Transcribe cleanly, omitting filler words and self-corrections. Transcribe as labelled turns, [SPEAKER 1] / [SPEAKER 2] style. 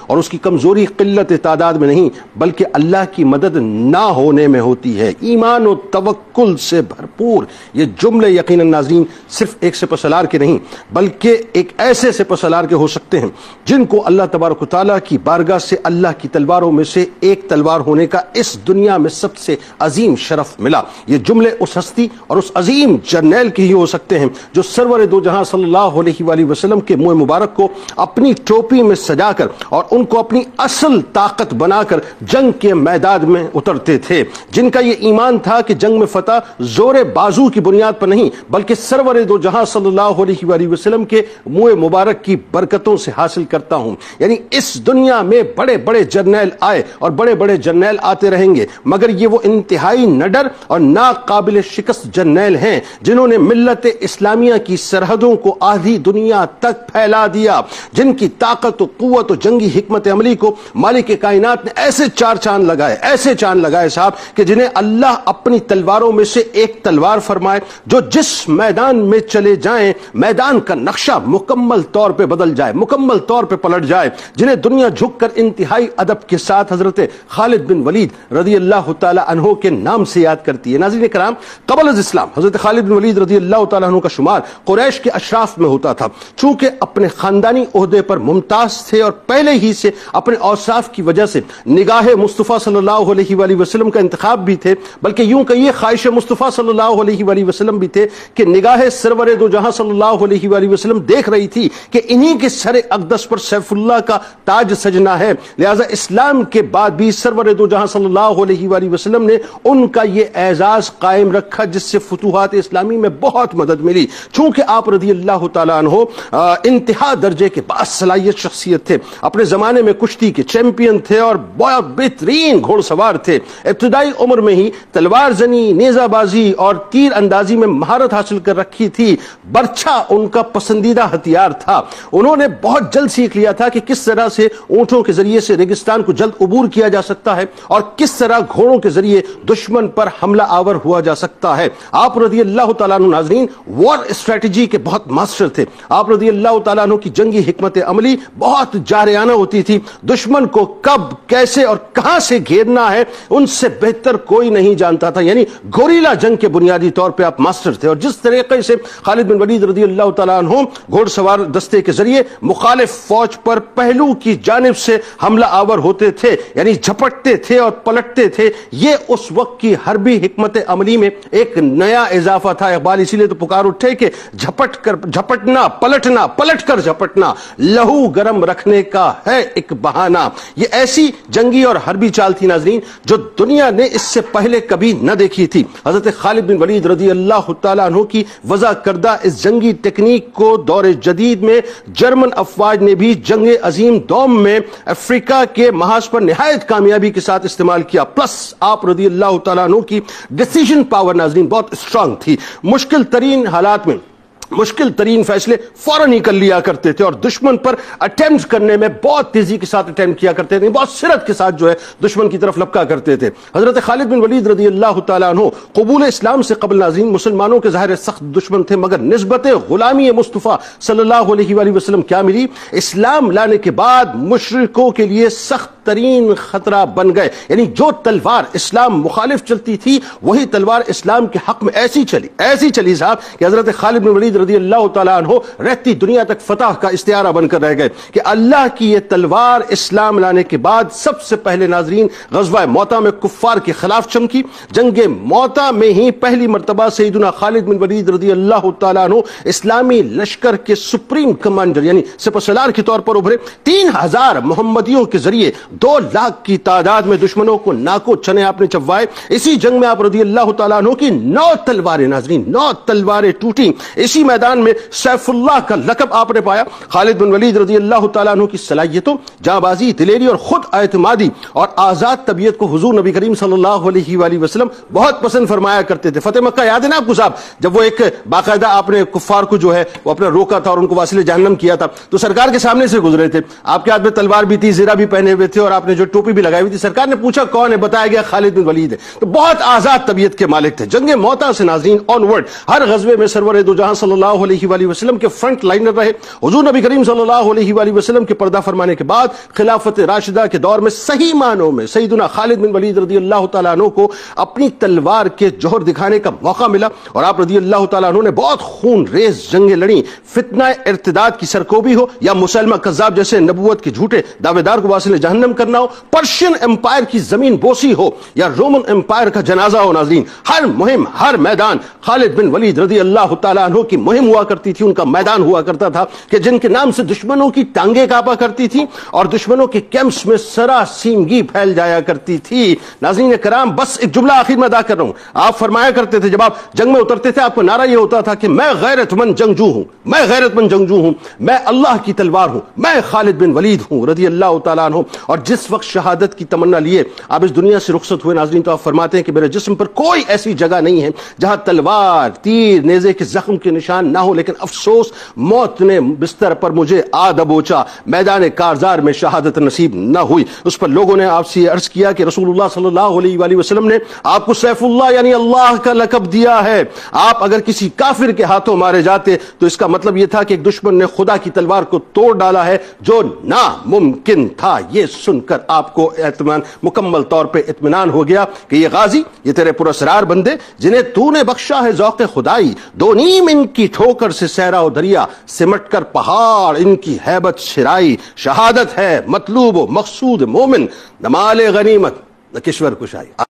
[SPEAKER 1] اور اس کی کمزوری قلت تعداد میں نہیں بلکہ اللہ کی مدد نہ ہونے میں ہوتی ہے۔ ایمان و توکل سے بھرپور یہ جملے یقیناً ناظرین صرف ایک سپہ سالار کے نہیں بلکہ ایک ایسے سپہ سالار کے ہو سکتے ہیں جن کو اللہ تبارک و تعالیٰ کی بارگاہ سے اللہ کی تلواروں میں سے ایک تلوار ہونے کا اس دنیا میں سب سے عظیم شرف ملا۔ یہ جملے اس ہستی اور اس عظیم جرنیل کے ہی ہو سکتے ہیں جو سرور دو جہاں صلی اللہ علیہ وآلہ وسلم کے منہ مبارک کو اپنی ٹوپی میں سجا کر اور ان کو اپنی اصل طاقت بنا کر جنگ کے میدان میں اترتے تھے، جن کا یہ ایمان تھا کہ جنگ میں فتح زور بازو کی بنیاد پر نہیں بلکہ سرور دو جہاں صلی اللہ علیہ وآلہ وسلم کے منہ مبارک کی برکتوں سے حاصل کرتا ہوں۔ یعنی اس دنیا میں بڑے بڑے جرنیل آئے اور بڑے بڑے جرنیل آتے رہیں گے مگر یہ وہ انتہائی نڈر اور ناقابل شکست جرنیل ہیں جنہوں نے ملت اسلامیہ کی سرحدوں کو آدھی دنیا تک پھیلا دیا، جن کی طاقت و قوت و جنگی حکمت عملی کو مالک کائنات نے ایسے چار چاند لگائے صاحب کہ جنہیں اللہ اپنی تلواروں میں سے ایک تلوار فرمائے جو جس میدان میں چلے جائیں میدان کا نقشہ مکمل طور پہ بدل جائے، مکمل طور پہ پلٹ جائے، جنہیں دنیا جھک کر انتہائی ادب کے ساتھ حضرت خالد بن ولید رضی اللہ تعالی عنہ کے نام سے یاد کرتی ہے۔ ناظرین کرام، قبل از اسلام حضرت خالد بن ولید رضی اللہ تعالی عنہ کا شمار قریش کے اشراف میں ہوتا تھا۔ چونکہ اپنے خاندانی عہدے پر ممتاز تھے اور پہلے ہی سے اپنے اوصاف کی وجہ سے نگاہ مصطفیٰ صلی اللہ علیہ وآلہ وسلم کا انتخاب بھی تھے، بلکہ یوں کہیے خواہش مصطفیٰ صلی اللہ علیہ وآلہ وسلم بھی تھے کہ نگاہ سرور دو جہاں صلی اللہ علیہ وآلہ وسلم دیکھ رہی تھی کہ انہی کے سر اقدس پر سیف اللہ کا تاج سجنا ہے، لہذا اسلام کے بعد بھی سرور دو جہاں صلی اللہ علیہ وآلہ وسلم نے ان کا یہ اعزاز قائم رکھا جس سے فتوحات اسلامی میں بہت مدد ملی۔ چونکہ آپ رضی اللہ تعالیٰ عنہ انتہا درجے کے باصلاحیت شخصیت تھے، اپنے زمانے میں کشتی کے چیمپئن تھے اور بہت بہترین گھوڑ سوار تھے، ابتدائی عمر میں ہی تلوار زنی، نیزہ بازی اور تیر اندازی میں مہارت حاصل کر رکھی تھی، برچھا ان کا پسندیدہ ہتھیار تھا۔ انہوں نے بہت جلد سیکھ لیا تھا کہ کس طرح سے اونٹوں کے ذریعے سے ریگستان کو جلد عبور کیا جا سکتا ہے اور کس طرح گھوڑوں کے ذریعے دشمن پر حملہ آور ہوا جا سکتا ہے۔ آپ رضی اللہ تعالیٰ عنہ ناظرین وار اسٹریٹجی کے بہت ماسٹر تھے۔ آپ رضی اللہ تعالیٰ عنہ کی جنگی حکمت عملی بہت جارحانہ ہوتی تھی، دشمن کو کب کیسے اور کہاں سے گھیرنا ہے ان سے بہتر کوئی نہیں جانتا تھا، یعنی گوریلا جنگ کے بنیادی طور پہ آپ ماسٹر تھے۔ اور جس طریقے سے خالد بن ولید رضی اللہ تعالیٰ عنہ گھوڑ سوار دستے کے ذریعے مخالف فوج پر پہلو کی جانب سے حملہ آور ہوتے تھے، یعنی جھپٹتے تھے اور پلٹتے تھے، یہ اس وقت کی حربی حکمت عملی میں ایک نیا اضافہ تھا۔ اقبال اسی لیے تو پکار اٹھے کہ جھپٹنا پلٹنا، پلٹ کر جھپٹنا لہو گرم رکھنے کا ہے ایک بہانہ۔ یہ ایسی جنگی اور حربی چال تھی ناظرین جو دنیا نے اس سے پہلے کبھی نہ دیکھی تھی۔ حضرت خالد بن ولید رضی اللہ تعالیٰ عنہ کی وضع کردہ اس جنگی ٹیکنیک کو دور جدید میں جرمن افواج نے بھی جنگ عظیم دوم میں افریقہ کے محاذ پر نہایت کامیابی کے ساتھ استعمال کیا۔ پلس آپ رضی اللہ تعالیٰ عنہ کی ڈیسیژن پاور ناظرین بہت اسٹرانگ تھی، مشکل ترین حالات میں مشکل ترین فیصلے فوراً ہی کر لیا کرتے تھے اور دشمن پر اٹیمپٹ کرنے میں بہت تیزی کے ساتھ اٹیمپٹ کیا کرتے تھے، بہت سرعت کے ساتھ جو ہے دشمن کی طرف لپکا کرتے تھے۔ حضرت خالد بن ولید رضی اللہ تعالیٰ عنہ قبول اسلام سے قبل ناظرین مسلمانوں کے ظاہر سخت دشمن تھے، مگر نسبت غلامی مصطفیٰ صلی اللہ علیہ وآلہ وسلم کیا ملی؟ اسلام لانے کے بعد مشرکوں کے لیے سخت ترین خطرہ بن گئے، یعنی جو تلوار اسلام مخالف چلتی تھی وہی تلوار اسلام کے حق میں ایسی چلی صاحب کہ حضرت خالد بن ولید رضی اللہ تعالیٰ عنہ رہتی دنیا تک فتح کا استعارہ بن کر رہ گئے کہ اللہ کی یہ تلوار اسلام لانے کے بعد سب سے پہلے ناظرین غزوہ موتا میں کفار کے خلاف چمکی۔ جنگ موتا میں ہی پہلی مرتبہ سیدنا خالد بن ولید رضی اللہ تعالیٰ عنہ اسلامی لشکر کے سپریم کمانڈر یعنی سپہ سالار کے طور پر ابھرے۔ 3000 محمدیوں کے ذریعے 2 لاکھ کی تعداد میں دشمنوں کو ناکو چنے آپ نے چبوائے۔ اسی جنگ میں آپ رضی اللہ تعالیٰ عنہ کی 9 تلواریں ناظرین 9 تلواریں ٹوٹیں۔ اسی میدان میں سیف اللہ کا لقب آپ نے پایا۔ خالد بن ولید رضی اللہ تعالیٰ عنہ کی صلاحیتوں، جاں بازی، دلیری اور خود اعتمادی اور آزاد طبیعت کو حضور نبی کریم صلی اللہ علیہ وآلہ وسلم بہت پسند فرمایا کرتے تھے۔ فتح مکہ یاد ہے نا آپ کو صاحب، جب وہ ایک باقاعدہ آپ نے کفار کو جو ہے وہ اپنا روکا تھا اور ان کو واصل جہنم کیا تھا تو سرکار کے سامنے سے گزرے تھے، آپ کے ہاتھ میں تلوار بھی تھی، زرہ بھی پہنے ہوئے تھے اور آپ نے جو ٹوپی بھی لگائی ہوئی تھی، سرکار نے پوچھا کون ہے، بتایا گیا خالد بن ولید ہے. تو بہت آزاد طبیعت کے مالک تھے. جنگ موتا سے ناظرین آنورڈ ہر غزوے میں سرور دو جہاں صلی اللہ علیہ وآلہ وسلم کے فرنٹ لائنر رہے. حضور نبی کریم صلی اللہ علیہ وآلہ وسلم کے پردہ فرمانے کے بعد خلافت راشدہ کے دور میں صحیح معنوں میں سیدنا خالد بن ولید رضی اللہ تعالیٰ عنہ کو اپنی تلوار کے جوہر دکھانے کا موقع ملا، اور آپ رضی اللہ تعالیٰ عنہ نے بہت خون ریز جنگیں لڑیں. فتنہ ارتداد کی سرکوبی ہو یا مسلمہ کذاب جیسے نبوت کے جھوٹے دعوے دار کو واصل جہنم کرنا ہو، پرشین امپائر کی زمین بوسی ہو یا رومن امپائر کا جنازہ ہو، ناظرین ہر مہم ہر میدان خالد بن ولید رضی اللہ تعالیٰ عنہ کی مہم ہوا کرتی تھی. ان کا میدان ہوا کرتا تھا کہ جن کے نام سے دشمنوں کی ٹانگیں کانپا کرتی تھی اور دشمنوں کے کیمپس میں سراسیمگی پھیل جایا کرتی تھی. ناظرین کرام، بس ایک جملہ آخر میں ادا کر رہا ہوں. آپ فرمایا کرتے تھے جب آپ جنگ میں اترتے تھے، آپ کو نعرہ یہ ہوتا تھا کہ میں غیرت مند جنگجو ہوں، میں غیرت مند جنگجو ہوں، میں اللہ کی تلوار ہوں، میں خالد بن ولید ہوں رضی اللہ تعالیٰ عنہ. اور جس وقت شہادت کی تمنا لیے آپ اس دنیا سے رخصت ہوئے ناظرین، تو آپ فرماتے ہیں کہ میرے جسم پر کوئی ایسی جگہ نہیں ہے جہاں تلوار تیر نیزے کے زخم کے نشان نہ ہو، لیکن افسوس موت نے بستر پر مجھے آ دبوچا، میدان کارزار میں شہادت نصیب نہ ہوئی. اس پر لوگوں نے آپ سے عرض کیا کہ رسول اللہ صلی اللہ علیہ وآلہ وسلم نے آپ کو سیف اللہ یعنی اللہ کا لقب دیا ہے. آپ اگر کسی کافر کے ہاتھوں مارے جاتے تو اس کا مطلب یہ تھا کہ ایک دشمن نے خدا کی تلوار کو توڑ ڈالا ہے، جو ناممکن تھا. یہ سن کر آپ کو مکمل طور پہ اطمینان ہو گیا کہ یہ غازی، یہ تیرے پراسرار بندے جنہیں تو نے بخشا ہے ذوق خدائی، دو نیم ان کی ٹھوکر سے صحرا و دریا، سمٹ کر پہاڑ ان کی ہیبت شرائی. شہادت ہے مطلوب و مقصود مومن، نہ مال غنیمت نہ کشور کشائی.